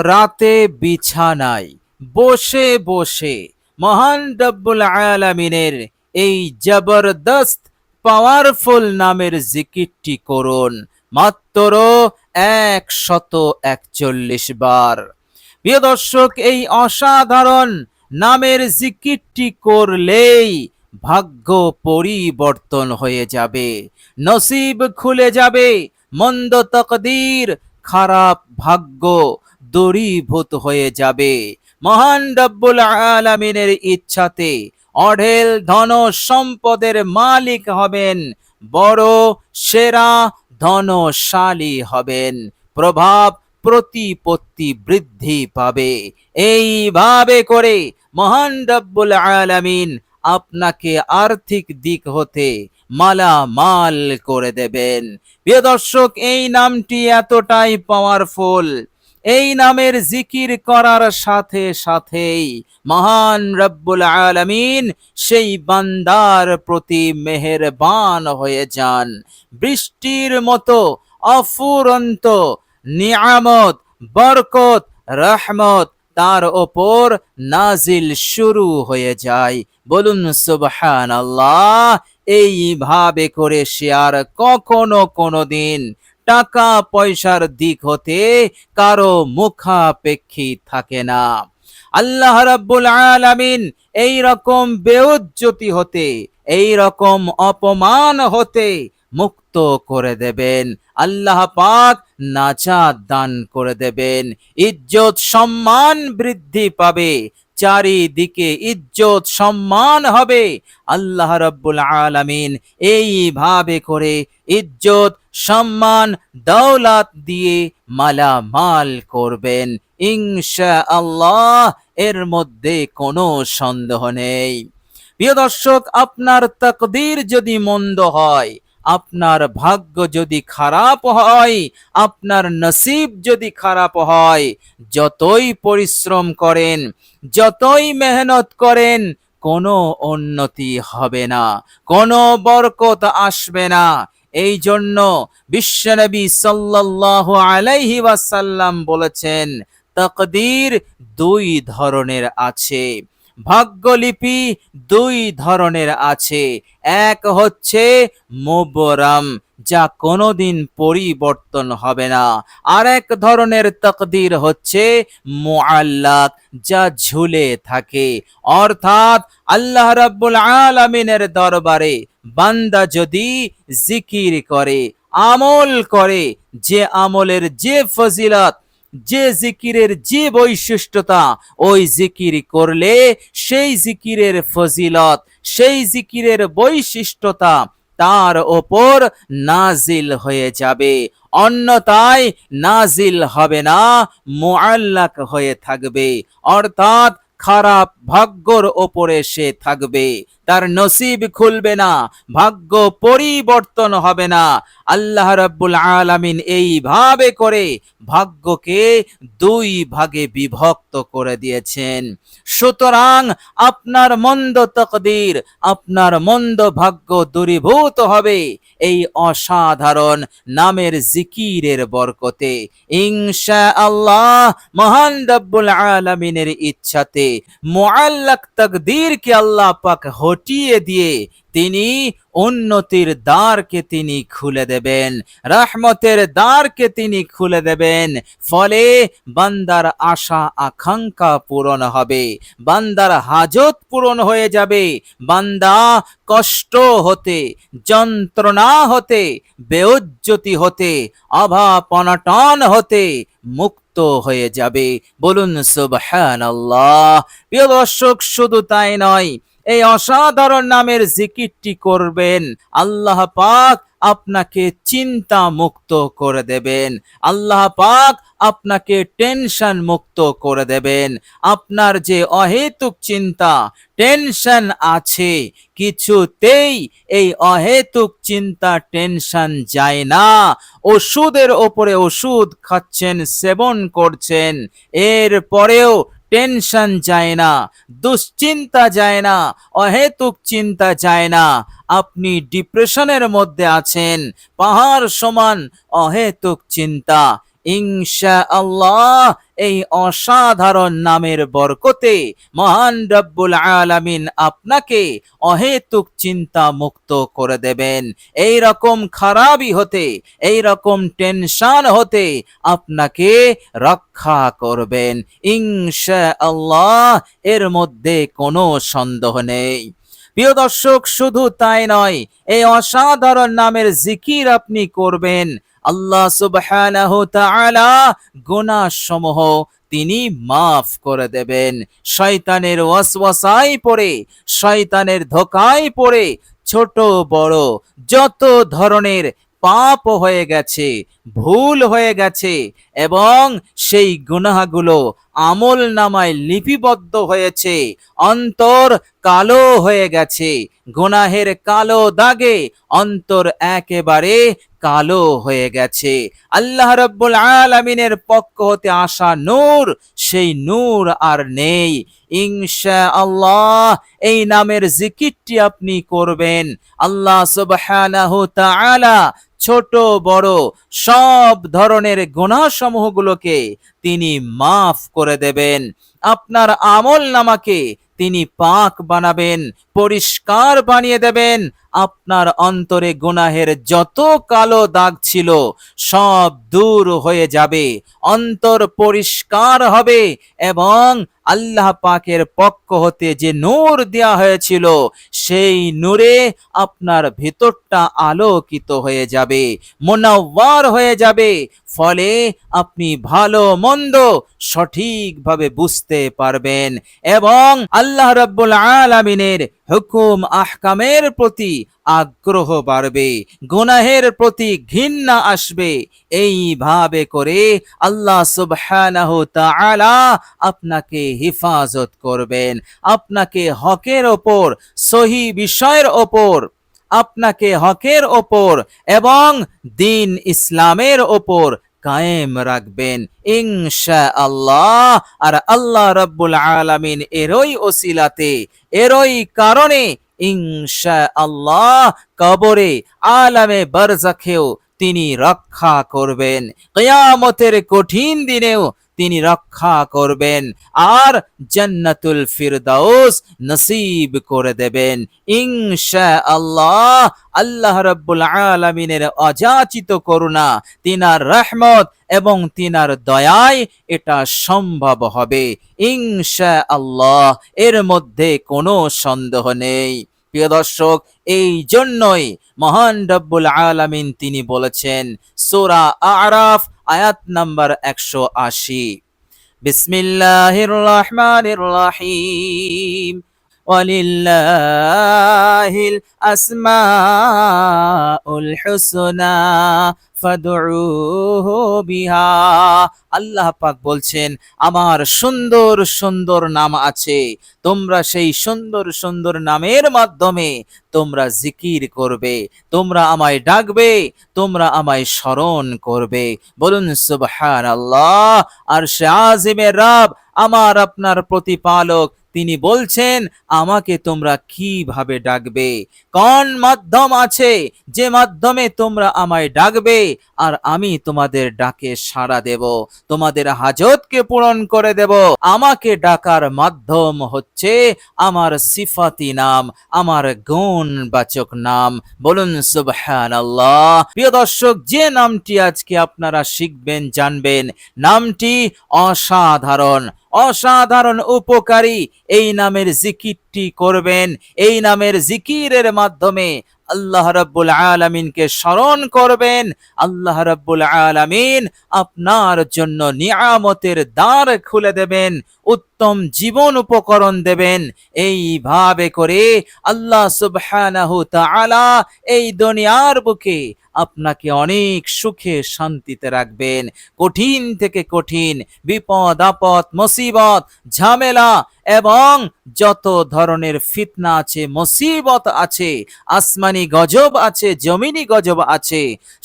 রাতে বিছানায় বসে বসে মহান রব্বুল আলামিনের এই জবরদস্ত পাওয়ারফুল নামের জিকিরটি করুন মাত্র 141 বার। প্রিয় দর্শক, এই অসাধারণ নামের জিকিরটি করলেই ভাগ্য পরিবর্তন হয়ে যাবে, নসিব খুলে যাবে, মন্দ তকদির, খারাপ ভাগ্য দূরীভূত হয়ে যাবে। মহান রব্বুল আলামিনের ইচ্ছাতে অঢেল ধন সম্পদের মালিক হবেন, বড় সেরা ধনশালী হবেন, প্রভাব প্রতিপত্তি বৃদ্ধি পাবে। এইভাবে করে মহান রব্বুল আলামিন আপনাকে আর্থিক দিক হতে মালামাল করে দেবেন। প্রিয় দর্শক, এই নামটি এতটাই পাওয়ারফুল, এই নামের জিকির করার সাথে সাথেই মহান রব্বুল আলামিন সেই বান্দার প্রতি মেহেরবান হয়ে যান। বৃষ্টির মতো অফুরন্ত নিয়ামত, বরকত, রহমত তার ওপর নাজিল শুরু হয়ে যায়। বলুন সুবহানাল্লাহ। এইভাবে করে সে আর কখনো কোনোদিন টাকা পয়সার দিক হতে কারো মুখাপেক্ষী থাকে না। আল্লাহ রাব্বুল আলামিন এই রকম বেউজ্জতি হতে, এই রকম অপমান হতে মুক্ত করে দেবেন। আল্লাহ পাক নাজাত দান করে দেবেন, ইজ্জত সম্মান বৃদ্ধি পাবে, চারিদিকে ইজ্জত সম্মান হবে। আল্লাহ রাব্বুল আলামিন এইভাবে করে ইজ্জত সম্মান দৌলত দিয়ে মালামাল করবেন ইনশাআল্লাহ, এর মধ্যে কোনো সন্দেহ নেই। প্রিয় দর্শক, আপনার তাকদীর যদি মন্দ হয়, আপনার ভাগ্য যদি খারাপ হয়, আপনার নসিব যদি খারাপ হয়, যতই পরিশ্রম করেন, যতই মেহনত করেন, কোনো উন্নতি হবে না, কোনো বরকত আসবে না। এই জন্য বিশ্বনবী সাল্লাল্লাহু আলাইহি ওয়াসাল্লাম বলেছেন, তাকদীর দুই ধরনের আছে, ভাগ্যলিপি দুই ধরনের আছে। এক হচ্ছে মুবরাম, যা কোনোদিন পরিবর্তন হবে না। আর এক ধরনের তাকদীর হচ্ছে মুআল্লাক, যা ঝুলে থাকে। অর্থাৎ আল্লাহ রাব্বুল আলামিনের দরবারে বান্দা যদি জিকির করে, আমল করে, যে আমলের যে ফজিলত, যে জিকিরের যে বৈশিষ্ট্যতা, ওই জিকির করলে সেই জিকিরের ফজিলত, সেই জিকিরের বৈশিষ্ট্যতা তার ওপর নাজিল হয়ে যাবে, অন্যথায় নাজিল হবে না, মুআল্লাক হয়ে থাকবে। অর্থাৎ খারাপ ভাগ্যর ওপরে সে থাকবে, তার নসিব খুলবে না, ভাগ্য পরিবর্তন হবে না। আল্লাহ রাব্বুল আলামিন এইভাবে করে ভাগ্যকে দুই ভাগে বিভক্ত করে দিয়েছেন। সুতরাং আপনার মন্দ তকদির, আপনার মন্দ ভাগ্য দূরীভূত হবে এই অসাধারণ নামের জিকিরের বরকতে ইনশাআল্লাহ। মহান রব্বুল আলামিনের ইচ্ছাতে মুআল্লাক তাকদীরকে আল্লাহ পাক হটিয়ে দিয়ে তিনি উন্নতির দ্বারকে তিনি খুলে দেবেন, রহমতের দ্বারকে তিনি খুলে দেবেন। ফলে বান্দার আশা আকাঙ্ক্ষা পূরণ হবে, বান্দার হাজত পূরণ হয়ে যাবে, বান্দা কষ্ট হতে, যন্ত্রণা হতে, বেউজ্জতি হতে, অভাব অনটন হতে মুক্ত হয়ে যাবে। বলুন সুবহানাল্লাহ। প্রিয় দর্শক, শুধু তাই নয়, এই অসাধারণ নামের জিকিরটি করবেন, আল্লাহ পাক আপনাকে চিন্তা মুক্ত করে দেবেন, আল্লাহ পাক আপনাকে টেনশন মুক্ত করে দেবেন। আপনার যে অহেতুক চিন্তা, টেনশন আছে, কিছুতেই এই অহেতুক চিন্তা টেনশন যায় না। ওষুধের ওপরে ওষুধ খাচ্ছেন, সেবন করছেন, এর পরেও টেনশন যায় না, দুশ্চিন্তা যায় না, অহেতুক চিন্তা যায় না। আপনি ডিপ্রেশনের মধ্যে আছেন, পাহাড় সমান অহেতুক চিন্তা, ইনশাআল্লাহ এই অসাধারণ নামের বরকতে মহান রব্বুল আলামিন আপনাকে অহেতুক চিন্তা মুক্ত করে দেবেন। এই রকম খারাপই হতে, এই রকম টেনশন হতে আপনাকে রক্ষা করবেন ইনশাআল্লাহ, এর মধ্যে কোনো সন্দেহ নেই। প্রিয় দর্শক, শুধু তাই নয়, এই অসাধারণ নামের জিকির আপনি করবেন, আল্লাহ সুবহানাহু তাআলা গুনাহ সমূহ তিনি মাফ করে দেবেন। শয়তানের ওয়াসওয়াসায় পড়ে, শয়তানের ধোঁকায় পড়ে ছোট বড় যত ধরনের পাপ হয়ে গেছে, ভুল হয়ে গেছে এবং সেই গুনাহগুলো আমল নামায় লিপিবদ্ধ হয়েছে, অন্তর কালো হয়ে গেছে, গুনাহের কালো দাগে অন্তর একেবারে কালো হয়ে গেছে, আল্লাহ রাব্বুল আলামিনের পক্ষ হতে আসা নূর, সেই নূর আর নেই। ইনশাআল্লাহ এই নামের জিকিরটি আপনি করবেন, আল্লাহ সুবহানাহু তাআলা ছোট বড় সব ধরনের গুনাহ সমূহগুলোকে তিনি মাফ করে দেবেন। আপনার আমল নামাকে তিনি পাক বানাবেন, পরিষ্কার বানিয়ে দেবেন। আপনার অন্তরে গুনাহের যত কালো দাগ ছিল সব দূর হয়ে যাবে, অন্তর পরিষ্কার হবে এবং আল্লাহ পাকের পক্ষ হতে যে নূর দেয়া হয়েছিল সেই নূরে আপনার ভিতরটা আলোকিত হয়ে যাবে, মুনাওয়ার হয়ে যাবে। ফলে আপনি ভালো মন্দ সঠিকভাবে বুঝতে পারবেন এবং আল্লাহ রাব্বুল আলামিনের হুকুম আহকামের প্রতি আগ্রহ বাড়বে, গুনাহের প্রতি ঘৃণা আসবে। এইভাবে করে আল্লাহ সুবহানাহু তাআলা আপনাকে হেফাজত করবেন, আপনাকে হকের ওপর, সহি বিষয়ের ওপর, আপনাকে হকের ওপর এবং দ্বীন ইসলামের ওপর কায়েম রাখবেন ইনশাআল্লাহ। আর আল্লাহ রাব্বুল আলামিন এরই ওসিলাতে, এরই কারণে ইনশাআল্লাহ কবরে, আলামে বারজাখেও তিনি রক্ষা করবেন, কিয়ামতের কঠিন দিনেও তিনি রক্ষা করবেন আর জান্নাতুল ফিরদাউস নসিব করে দেবেন ইনশাআল্লাহ। আল্লাহ রাব্বুল আলামিনের অযাচিত করুণা, তিনার রহমত এবং তিনার দয়ায় এটা সম্ভব হবে ইনশাআল্লাহ, এর মধ্যে কোনো সন্দেহ নেই। প্রিয় দর্শক, এই জন্যই মহান রব্বুল আলামিন তিনি বলেছেন সূরা আরাফ আয়াত নাম্বার 180, বিসমিল্লাহির রহমানির রহিম, ওয়ালিল্লাহিল আসমাউল হুসনা ফাদউহু বিহা। আল্লাহ পাক বলছেন, আমার সুন্দর সুন্দর নাম আছে, তোমরা সেই সুন্দর সুন্দর নামের মাধ্যমে তোমরা জিকির করবে, তোমরা আমায় ডাকবে, তোমরা আমায় স্মরণ করবে। বলুন সুবহানাল্লাহ। আর সে আজিমের রব, আমার আপনার প্রতিপালক, তিনি বলছেন আমাকে তোমরা কিভাবে ডাকবে, কোন মাধ্যম আছে যে মাধ্যমে তোমরা আমায় ডাকবে আর আমি তোমাদের ডাকে সাড়া দেব, তোমাদের হাজতকে পূরণ করে দেব। আমাকে ডাকার মাধ্যম হচ্ছে আমার সিফাতি নাম, আমার গুণবাচক নাম। বলুন সুবহানাল্লাহ। প্রিয় দর্শক, যে নামটি আজকে আপনারা শিখবেন, জানবেন, নামটি অসাধারণ, অসাধারণ উপকারী। এই নামের জিকিরটি করবেন, এই নামের জিকিরের মাধ্যমে আল্লাহ রাব্বুল আলামিনকে স্মরণ করবেন। আল্লাহ রাব্বুল আলামিন আপনার জন্য নিয়ামতের দ্বার খুলে দেবেন, উত্তম জীবন উপকরণ দেবেন। এইভাবে করে আল্লাহ সুবহানাহু তাআলা এই দুনিয়ার বুকে আপনাকে অনেক সুখে শান্তিতে রাখবেন। কঠিন থেকে কঠিন বিপদ আপদ, মুসিবত, ঝামেলা এবং যত ধরনের ফিতনা আছে, মুসিবত আছে, আসমানি গজব আছে, জমিনি গজব আছে,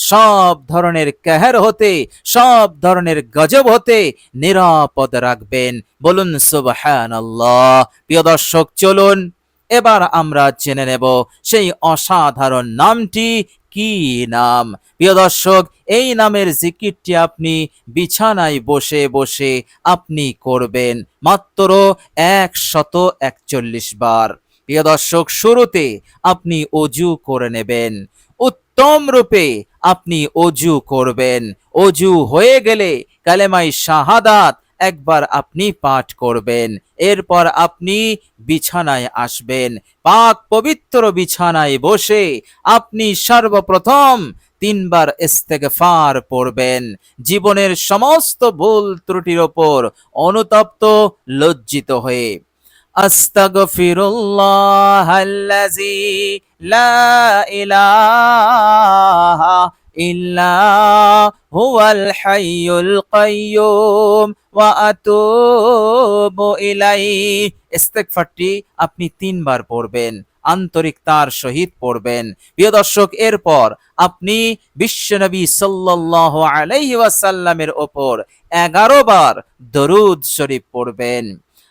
সব ধরনের কেহের হতে, সব ধরনের গজব হতে নিরাপদ রাখবেন। বলুন সুবহানাল্লাহ। প্রিয় দর্শক, চলুন এবার আমরা জেনে নেব সেই অসাধারণ নামটি কি নাম। প্রিয় দর্শক, এই নামের জিকিরটি আপনি বিছানায় বসে বসে আপনি করবেন মাত্র 141 বার। প্রিয় দর্শক, শুরুতে আপনি অজু করে নেবেন, উত্তম রূপে আপনি অজু করবেন। অজু হয়ে গেলে কালেমায়ে শাহাদাত একবার আপনি পাঠ করবেন। এরপর আপনি বিছানায় আসবেন। পাক পবিত্র বিছানায় বসে আপনি সর্বপ্রথম 3 বার ইস্তেগফার পড়বেন। জীবনের সমস্ত ভুল ত্রুটির ওপর অনুতপ্ত লজ্জিত হয়ে আস্তাগফিরুল্লাহাল্লাযী লা ইলাহা ইল্লা হুয়াল হাইয়ুল কাইয়্যুম ওয়া আতুবু ইলাইহি। ইস্তেগফারটি আপনি 3 বার পড়বেন, আন্তরিকতার সহিত পড়বেন। প্রিয় দর্শক, এরপর আপনি বিশ্বনবী সাল্লাল্লাহু আলাইহি ওয়াসাল্লামের ওপর 11 বার দরুদ শরীফ পড়বেন।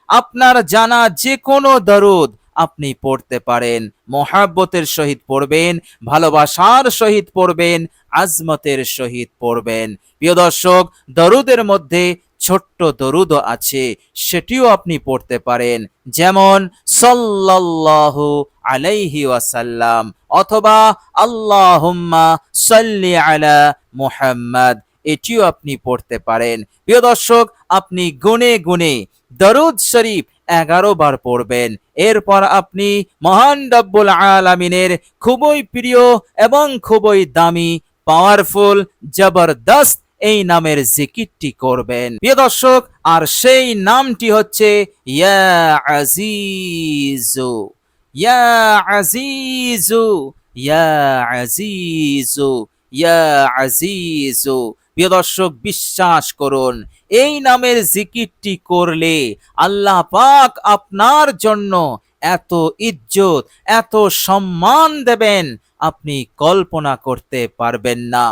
আপনার জানা যে কোনো দরুদ আপনি পড়তে পারেন। মোহাব্বতের সহিত পড়বেন, ভালোবাসার সহিত পড়বেন, আজমতের সহিত পড়বেন। প্রিয় দর্শক, দরুদের মধ্যে ছোট্ট দরুদও আছে, সেটিও আপনি পড়তে পারেন, যেমন সাল্লাল্লাহু আলাইহি ওয়াসাল্লাম অথবা আল্লাহুম্মা সাল্লি আলা মুহাম্মাদ, এটিও আপনি পড়তে পারেন। প্রিয় দর্শক, আপনি গুনে গুনে দরুদ শরীফ 11 বার পড়বেন। এরপর আপনি মহান রব্বুল আলামিনের খুবই প্রিয় এবং খুবই দামি, পাওয়ারফুল, জবরদস্ত এই নামের জিকিরটি করবেন। প্রিয় দর্শক, আর সেই নামটি হচ্ছে ইয়া আজিজু, ইয়া আজিজু, ইয়া আজিজু, ইয়া আজিজু। প্রিয় দর্শক, বিশ্বাস করুন, এই নামের জিকিরটি করলে আল্লাহ পাক আপনার জন্য এত ইজ্জত, এত সম্মান দেবেন, আপনি কল্পনা করতে পারবেন না।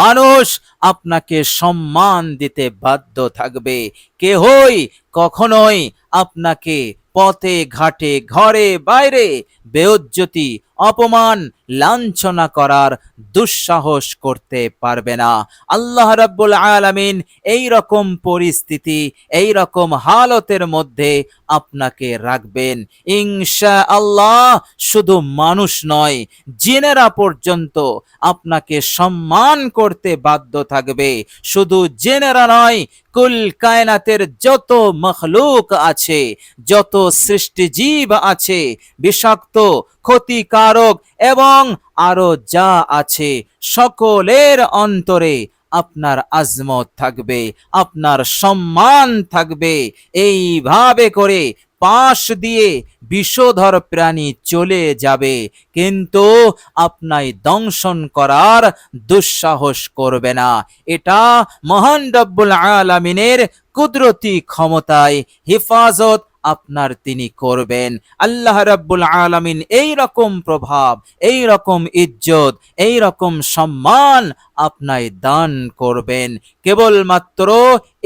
মানুষ আপনাকে সম্মান দিতে বাধ্য থাকবে। কেহই কখনোই আপনাকে পথে ঘাটে ঘরে বাইরে বেইজ্জতি, অপমান, লাঞ্ছনা করার দুঃসাহস করতে পারবে না। আল্লাহ রাব্বুল আলামিন এই রকম পরিস্থিতি, এই রকম হালতের মধ্যে আপনাকে রাখবেন ইনশাআল্লাহ। শুধু মানুষ নয়, জিনেরা পর্যন্ত আপনাকে সম্মান করতে বাধ্য থাকবে। শুধু জিনেরা নয়, কুল কায়নাতের যত মখলুক আছে, যত সৃষ্টিজীব আছে, বিষাক্ত, ক্ষতিকারক এবং আরো যা আছে, সকলের অন্তরে আপনার আজমত থাকবে, আপনার সম্মান থাকবে। এইভাবে করে পাশ দিয়ে বিষধর প্রাণী চলে যাবে, কিন্তু আপনাই দংশন করার দুঃসাহস করবে না। এটা মহান রব্বুল আলামিনের কুদরতি ক্ষমতায় হেফাজত আপনার তিনি করবেন। আল্লাহ রাব্বুল আলামিন এই রকম প্রভাব, এই রকম ইজ্জত, এই রকম সম্মান আপনায় দান করবেন কেবলমাত্র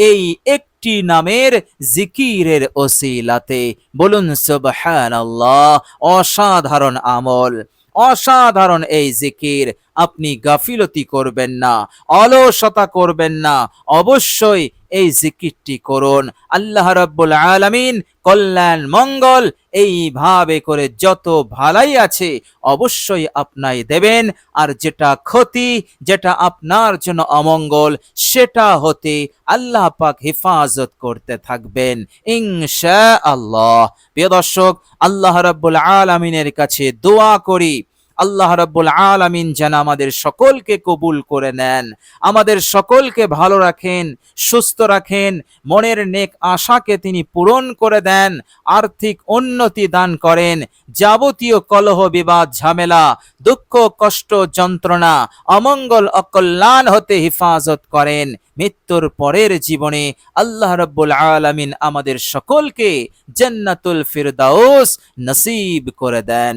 এই একটি নামের জিকিরের ওসিলাতে। বলুন সুবহানাল্লাহ। অসাধারণ আমল, অসাধারণ এই জিকির। আপনি গাফিলতি করবেন না, অলসতা করবেন না, অবশ্যই এই জিকিরটি করুন। আল্লাহ রাব্বুল আলামিন কল্যাণ মঙ্গল এইভাবে করে যত ভালাই আছে অবশ্যই আপনাই দেবেন, আর যেটা ক্ষতি, যেটা আপনার জন্য অমঙ্গল, সেটা হতে আল্লাহ পাক হেফাজত করতে থাকবেন ইনশাআল্লাহ। প্রিয় দর্শক, আল্লাহ রাব্বুল আলামিনের কাছে দোয়া করি, আল্লাহ রাব্বুল আলামিন যেন আমাদের সকলকে কবুল করে নেন, আমাদের সকলকে ভালো রাখেন, সুস্থ রাখেন, মনের নেক আশাকে তিনি পূরণ করে দেন, আর্থিক উন্নতি দান করেন, যাবতীয় কলহ বিবাদ ঝামেলা, দুঃখ কষ্ট যন্ত্রণা অমঙ্গল অকল্যাণ হতে হেফাজত করেন। মৃত্যুর পরের জীবনে আল্লাহ রাব্বুল আলামিন আমাদের সকলকে জান্নাতুল ফিরদাউস নসিব করে দেন।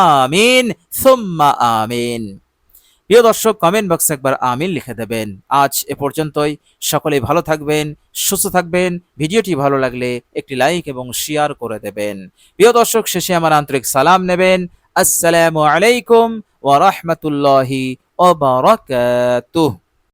আমিন সুম্মা আমিন। প্রিয় দর্শক, কমেন্ট বক্সে একবার আমিন লিখে দেবেন। আজ এ পর্যন্তই। সকলে ভালো থাকবেন, সুস্থ থাকবেন। ভিডিওটি ভালো লাগলে একটি লাইক এবং শেয়ার করে দেবেন। প্রিয় দর্শক, শেষে আমার আন্তরিক সালাম নেবেন। আসসালামু আলাইকুম ওয়া রাহমাতুল্লাহি ওয়া বারাকাতুহু।